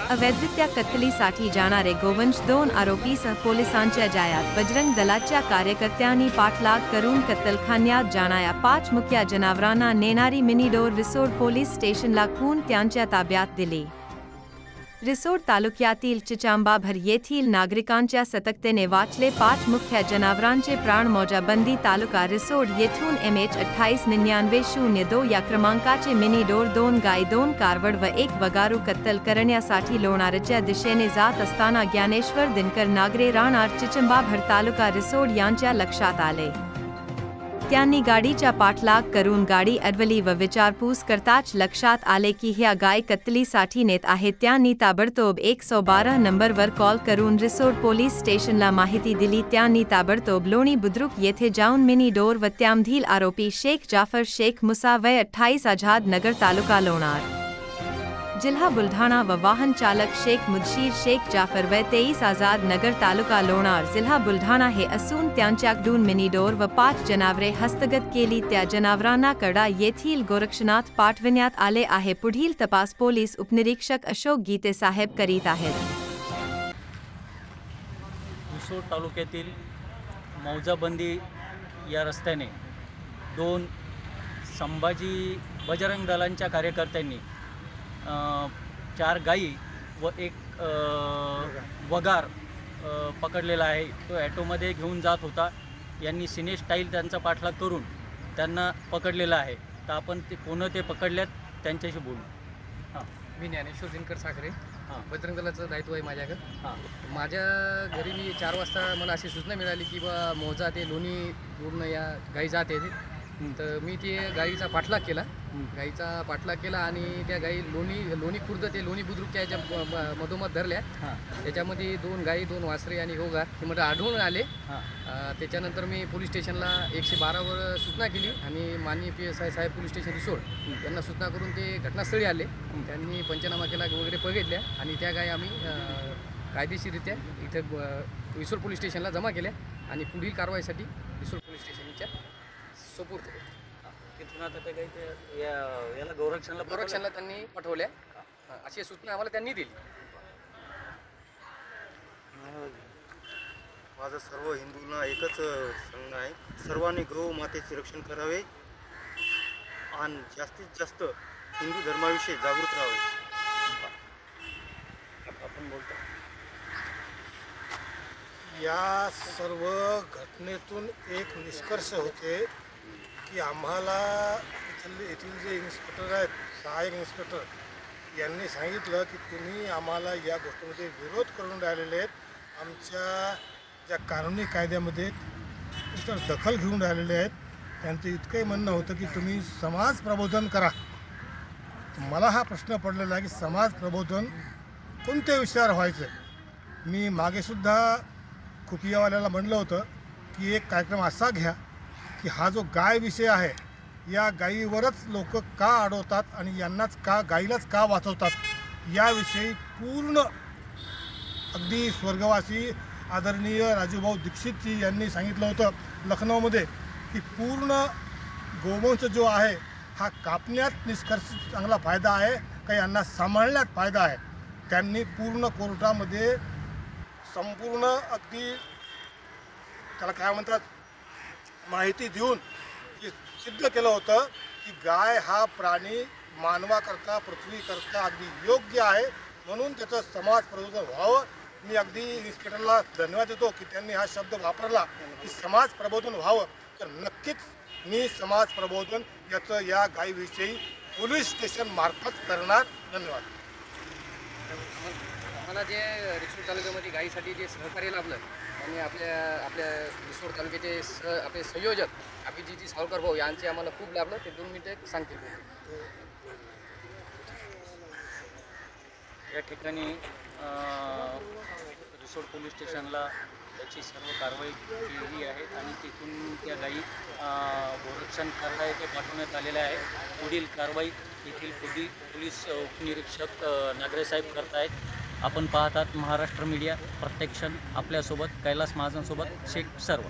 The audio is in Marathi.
अवैधरित्या कत्तलीसाठी जाणारे गोवंश 2 आरोपीसह पोलिसांच्या जाळ्यात. बजरंग दलाच्या कार्यकर्त्यांनी पाठलाग करून कत्तलखान्यात जाणाऱ्या 5 मुख्य जनावरांना नेणारी मिनी डोर रिसोड पोलीस स्टेशनला खून त्यांच्या ताब्यात दिली. रिसोड तालुक्यातील चिचांबाभर येथील नागरिकांच्या सतर्कतेने वाचले 5 मुख्य जनावरांचे प्राण. मौजाबंदी तालुका रिसोड येथून MH 289902 या क्रमांकाचे मिनी डोर 2 गाय 2 कारवड व 1 वगारू कत्तल करण्यासाठी लोणारच्या दिशेने जात असताना ज्ञानेश्वर दिनकर नागरे राहणार चिचांबाभर तालुका रिसोड यांच्या लक्षात आले. त्यांनी गाडीचा पाठलाग करून गाडी अडवली व विचारपूस करताच लक्षात आले की ह्या गाय कत्तलीसाठी नेत आहेत. त्यांनी ताबडतोब 112 नंबरवर कॉल करून रिसोड पोलीस स्टेशनला माहिती दिली. त्यांनी ताबडतोब लोणी बुद्रुक येथे जाऊन मिनी डोर व त्यामधील आरोपी शेख जाफर शेख मुसा वय 28 आझाद नगर तालुका लोणार जिल्हा बुलढाणा व वाहन चालक शेख मुदशीर शेख जाफर वय 23 आझाद नगर तालुका लोणार जिल्हा बुलढाणा हे असून त्यांच्याकडून मिनी डोर व 5 जनावरे हस्तगत केली. त्या जनावरांना कडा येथील गोरक्षनाथ पाठविण्यात आले आहे. पुढील तपास पोलीस उपनिरीक्षक अशोक गीते साहेब करीत आहेत. रिसोड तालुक्यातील मौजाबंदी या रस्त्याने 2 संभाजी बजरंग दलांच्या कार्यकर्त्यांनी 4 गायी व 1 वगार पकडलेला आहे. तो ॲटोमध्ये घेऊन जात होता. यांनी सिने स्टाईल त्यांचा पाठलाग करून त्यांना पकडलेला आहे. तर आपण ते कोण पकडल्यात त्यांच्याशी बोलू. हां, मी ज्ञानेश्वर दिनकर साखरे. बजरंग दलाचं दायित्व आहे माझ्याकडे. माझ्या घरी मी 4 वाजता मला अशी सूचना मिळाली की बा मौजा ते लोणी पूर्ण या गायी जात आहे. तर मी ते गाईचा पाठलाग केला आणि त्या गाई लोणी खुर्द ते लोणी बुद्रुकच्या याच्या मधोमध धरल्या. त्याच्यामध्ये 2 गाई 2 वासरे आणि होगा हे मला आढळून आले. त्याच्यानंतर मी पोलीस स्टेशनला 112वर सूचना केली आणि माननीय PSI साहेब पोलीस स्टेशन रिसोड यांना सूचना करून ते घटनास्थळी आले. त्यांनी पंचनामा केला वगैरे बघितल्या आणि त्या गाई आम्ही कायदेशीररित्या इथं रिसोड पोलीस स्टेशनला जमा केल्या आणि पुढील कारवाईसाठी रिसोड पोलीस स्टेशनच्या सुपूर्द केले. तिथून आता ते काही याला गोरक्षणला त्यांनी पाठवल्या अशी सूचना आम्हाला त्यांनी दिली. माझं सर्व हिंदूंना एकच सांगणं आहे, सर्वांनी गौ मातेचे रक्षण करावे आणि जास्तीत जास्त हिंदू धर्माविषयी जागृत राहावे. आपण बोलतो. या सर्व घटनेतून एक निष्कर्ष होते की आम्हाला येथील जे इन्स्पेक्टर आहेत, सहाय्यक इन्स्पेक्टर यांनी सांगितलं की तुम्ही आम्हाला या गोष्टीमध्ये विरोध करून राहिलेले आहेत. आमच्या ज्या कानूनी कायद्यामध्ये त्याच्यावर दखल घेऊन राहिलेले आहेत. त्यांचं इतकंही म्हणणं होतं की तुम्ही समाज प्रबोधन करा. मला हा प्रश्न पडलेला आहे की समाज प्रबोधन कोणत्या विषयावर व्हायचं. मी मागेसुद्धा खुफियावाल्याला म्हणलं होतं की एक कार्यक्रम असा घ्या की हा जो गाय विषय आहे या गायीवरच लोक का अडवतात आणि यांनाच का गाईलाच का वाचवतात याविषयी पूर्ण अगदी स्वर्गवासी आदरणीय राजूभाऊ दीक्षितजी यांनी सांगितलं होतं लखनौमध्ये की पूर्ण गोवंश जो आहे हा कापण्यात निष्कर्ष चांगला फायदा आहे का यांना सांभाळण्यात फायदा आहे. त्यांनी पूर्ण कोर्टामध्ये संपूर्ण अगदी त्याला काय म्हणतात माहिती देऊन सिद्ध केलं होतं की गाय हा प्राणी मानवाकरता पृथ्वीकरता अगदी योग्य आहे. म्हणून त्याचं समाज प्रबोधन व्हावं. मी अगदी इन्स्पेक्टरला धन्यवाद देतो की त्यांनी हा शब्द वापरला की समाज प्रबोधन व्हावं. तर नक्कीच मी समाज प्रबोधन याचं या गायीविषयी पोलीस स्टेशन मार्फत करणार. धन्यवाद. आम्हाला जे रिसोड तालुक्यामध्ये गायीसाठी जे सहकार्य लाभलं आणि आपल्या रिसोड तालुक्याचे आपले संयोजक अभिजित सावरकर भाऊ यांचे आम्हाला खूप लाभलं. ते 2 मिनिटं सांगतील. या ठिकाणी रिसोड पोलीस स्टेशनला त्याची सर्व कारवाई केली आहे आणि तिथून त्या गायी गोरक्षण करता येथे पाठवण्यात आलेल्या आहे. पुढील कारवाई येथील पोलीस उपनिरीक्षक नागरे साहेब करत आहेत. आपण पाहतात महाराष्ट्र मीडिया प्रत्यक्षण. आपल्यासोबत कैलास महाजनसोबत शेख सर्व.